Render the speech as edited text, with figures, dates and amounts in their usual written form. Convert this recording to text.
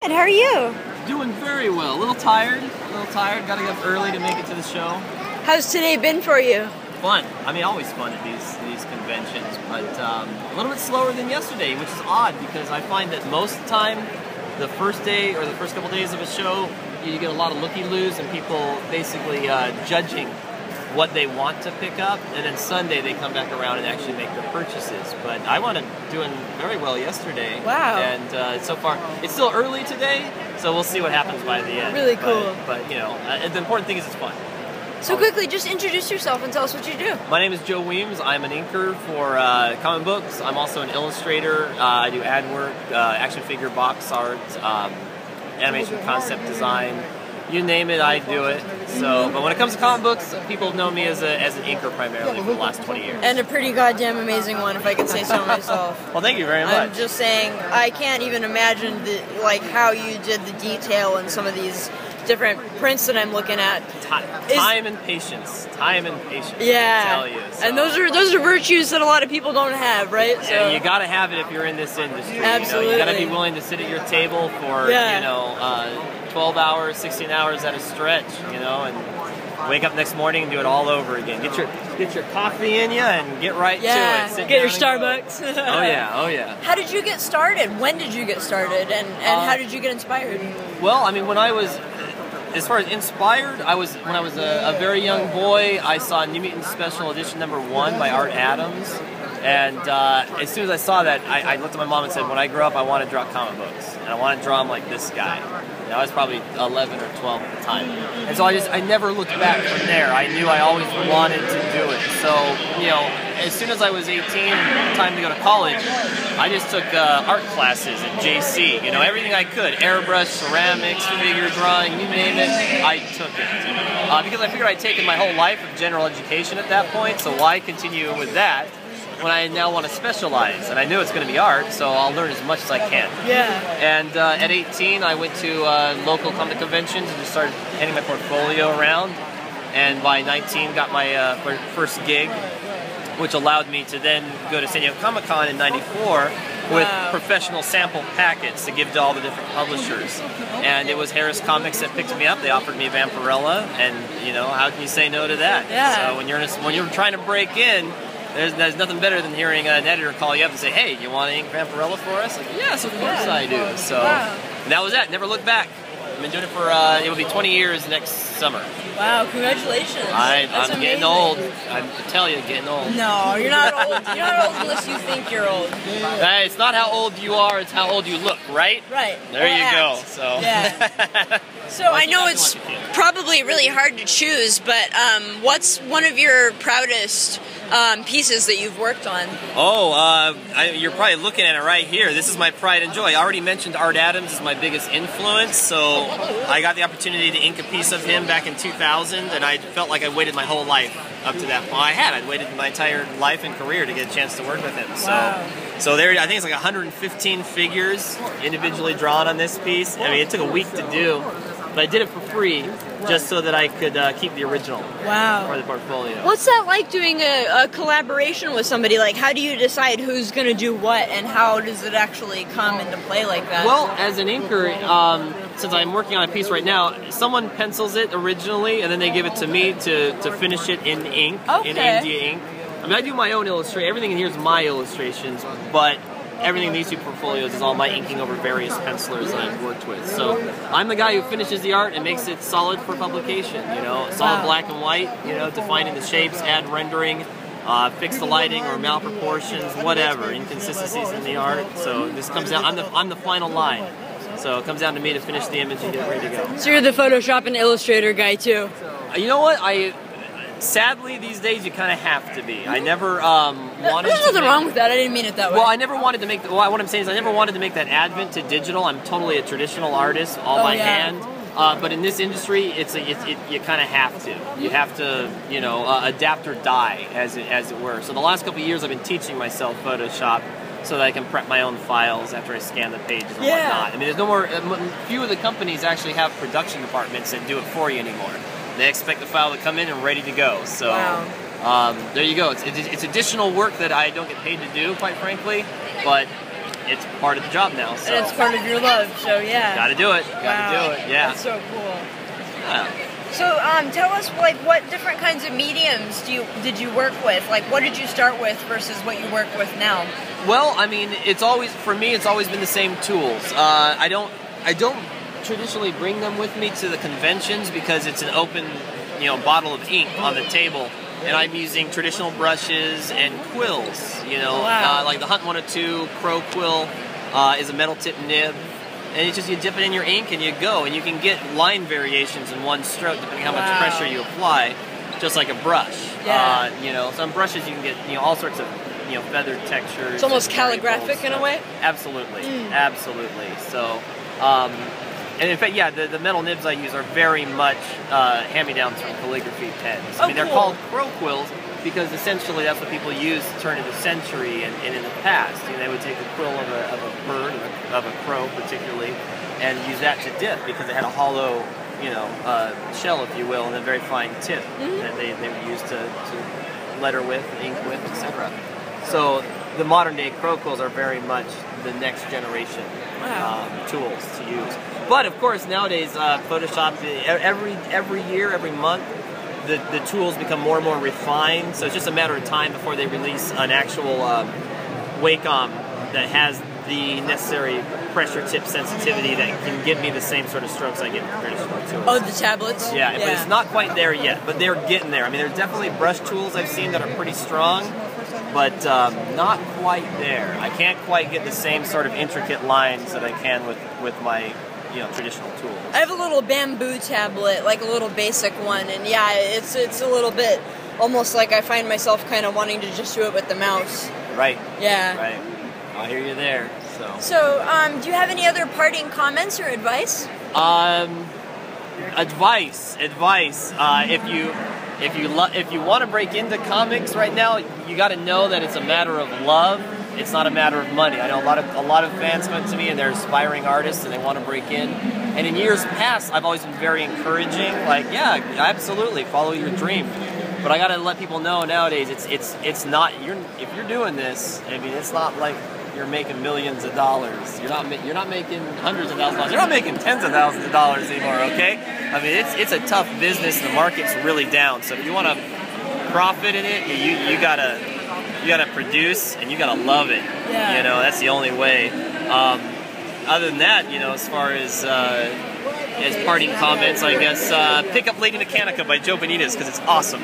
How are you? Doing very well. A little tired. Gotta get up early to make it to the show. How's today been for you? Fun. I mean, always fun at these conventions, but a little bit slower than yesterday, which is odd because I find that most of the time, the first day or the first couple days of a show, you get a lot of looky-loos and people basically judging what they want to pick up, and then Sunday they come back around and actually make their purchases. But I wound up doing very well yesterday. Wow. And so far, it's still early today, so we'll see what happens by the end. Really cool. But you know, the important thing is it's fun. So quickly, just introduce yourself and tell us what you do. My name is Joe Weems. I'm an inker for comic books. I'm also an illustrator. I do ad work, action figure box art, animation concept design. You name it, I do it. So, but when it comes to comic books, people know me as an inker primarily for the last 20 years. And a pretty goddamn amazing one, if I can say so myself. Well, thank you very much. I'm just saying, I can't even imagine how you did the detail in some of these different prints that I'm looking at. Time and patience. Time and patience. Yeah. I tell you. So. And those are virtues that a lot of people don't have, right? So. Yeah, you gotta have it if you're in this industry. Absolutely. You gotta be willing to sit at your table for 12 hours, 16 hours at a stretch, and wake up next morning and do it all over again. Get your coffee in you and get right to it. Sit get your down Starbucks. Oh yeah. How did you get started? When did you get started? And how did you get inspired? Well, I mean, as far as inspired, when I was a very young boy, I saw New Mutants Special Edition #1 by Art Adams. And as soon as I saw that, I looked at my mom and said, when I grow up, I want to draw comic books. And I want to draw them like this guy. And I was probably 11 or 12 at the time. And so I never looked back from there. I knew I always wanted to do it. So, as soon as I was 18, time to go to college, I just took art classes at JC. Everything I could. Airbrush, ceramics, figure drawing, you name it, I took it. Because I figured I'd taken my whole life of general education at that point, so why continue with that when I now want to specialize? And I knew it's going to be art, so I'll learn as much as I can. Yeah. And at 18, I went to local comic conventions and just started handing my portfolio around. And by 19, got my first gig, which allowed me to then go to San Diego Comic-Con in '94 with professional sample packets to give to all the different publishers. And it was Harris Comics that picked me up. They offered me Vampirella, and how can you say no to that? Yeah. So when you're trying to break in, there's nothing better than hearing an editor call you up and say, "Hey, you want to ink Vampirella for us?" Like, yes, of course I do. So and that was that. Never looked back. I've been doing it for it will be 20 years next summer. Wow, congratulations. I'm getting old. I tell you, getting old. No, you're not old. You're not old unless you think you're old. It's not how old you are, it's how old you look, right? Right. There you go. So. Yeah. So I know it's probably really hard to choose, but what's one of your proudest pieces that you've worked on? Oh, you're probably looking at it right here. This is my pride and joy. I already mentioned Art Adams is my biggest influence, so I got the opportunity to ink a piece of him back in 2000, and I felt like I waited my whole life up to that point. I'd waited my entire life and career to get a chance to work with him. So there, I think it's like 115 figures individually drawn on this piece. I mean, it took a week to do, but I did it for free just so that I could keep the original for the portfolio. What's that like doing a collaboration with somebody? Like, how do you decide who's going to do what, and how does it actually come into play like that? Well, as an inker, since I'm working on a piece right now, someone pencils it originally, and then they give it to me to finish it in ink, in India ink. I mean, I do my own illustration. Everything in here is my illustrations, but everything in these two portfolios is all my inking over various pencilers that I've worked with. So I'm the guy who finishes the art and makes it solid for publication, solid black and white, defining the shapes, add rendering, fix the lighting or malproportions, whatever, inconsistencies in the art. So this comes out, I'm the final line. So it comes down to me to finish the image and get it ready to go. So you're the Photoshop and Illustrator guy too? You know what? Sadly, these days you kind of have to be. I never wanted. There's nothing wrong with that. I didn't mean it that way. Well, I never wanted to make. What I'm saying is, I never wanted to make that advent to digital. I'm totally a traditional artist, all by hand. But in this industry, you kind of have to. You have to, adapt or die, as it were. So the last couple of years, I've been teaching myself Photoshop so that I can prep my own files after I scan the pages and whatnot. I mean, there's no more. Few of the companies actually have production departments that do it for you anymore. They expect the file to come in and ready to go. So there you go. It's additional work that I don't get paid to do, quite frankly. But it's part of the job now. So. And it's part of your love, so yeah. Gotta do it. Gotta do it. Yeah. That's so cool. Yeah. So tell us, like, what different kinds of mediums did you work with? Like, what did you start with versus what you work with now? Well, I mean, for me, it's always been the same tools. I don't traditionally bring them with me to the conventions because it's an open, bottle of ink on the table, and I'm using traditional brushes and quills. Like the Hunt 102 Crow quill is a metal tip nib. And it's just you dip it in your ink and you go, and you can get line variations in one stroke depending how much pressure you apply, just like a brush. Yeah. Some brushes you can get all sorts of feathered textures. It's almost calligraphic in a way. Absolutely, absolutely. So, and in fact, yeah, the metal nibs I use are very much hand-me-downs from calligraphy pens. I mean, they're called crow quills because essentially that's what people used to turn of the century and in the past. They would take a quill of a bird, of a crow particularly, and use that to dip because it had a hollow, shell, if you will, and a very fine tip that they would use to letter with, ink with, etc. So the modern day crow quills are very much the next generation tools to use. But of course nowadays Photoshop, every year, every month, the tools become more and more refined, so it's just a matter of time before they release an actual Wacom that has the necessary pressure tip sensitivity that can give me the same sort of strokes I get with traditional tools. Oh, the tablets? Yeah, but it's not quite there yet, but they're getting there. I mean, there's definitely brush tools I've seen that are pretty strong, but not quite there. I can't quite get the same sort of intricate lines that I can with my traditional tools. I have a little bamboo tablet, like a little basic one, and yeah, it's a little bit almost like I find myself kind of wanting to just do it with the mouse. Right. Yeah. Right. I hear you there. So, do you have any other parting comments or advice? Advice. If you want to break into comics right now, you got to know that it's a matter of love. It's not a matter of money. I know a lot of fans come to me and they're aspiring artists and they want to break in. And in years past, I've always been very encouraging. Like, yeah, absolutely, follow your dream. But I got to let people know nowadays, it's not. If you're doing this, I mean, it's not like you're making millions of dollars. You're not making hundreds of thousands of dollars. You're not making tens of thousands of dollars anymore. Okay? I mean, it's a tough business. And the market's really down. So if you want to profit in it, you gotta produce and you gotta love it. Yeah. That's the only way. Other than that, as far as parting comments, I guess pick up Lady Mechanica by Joe Benitez because it's awesome.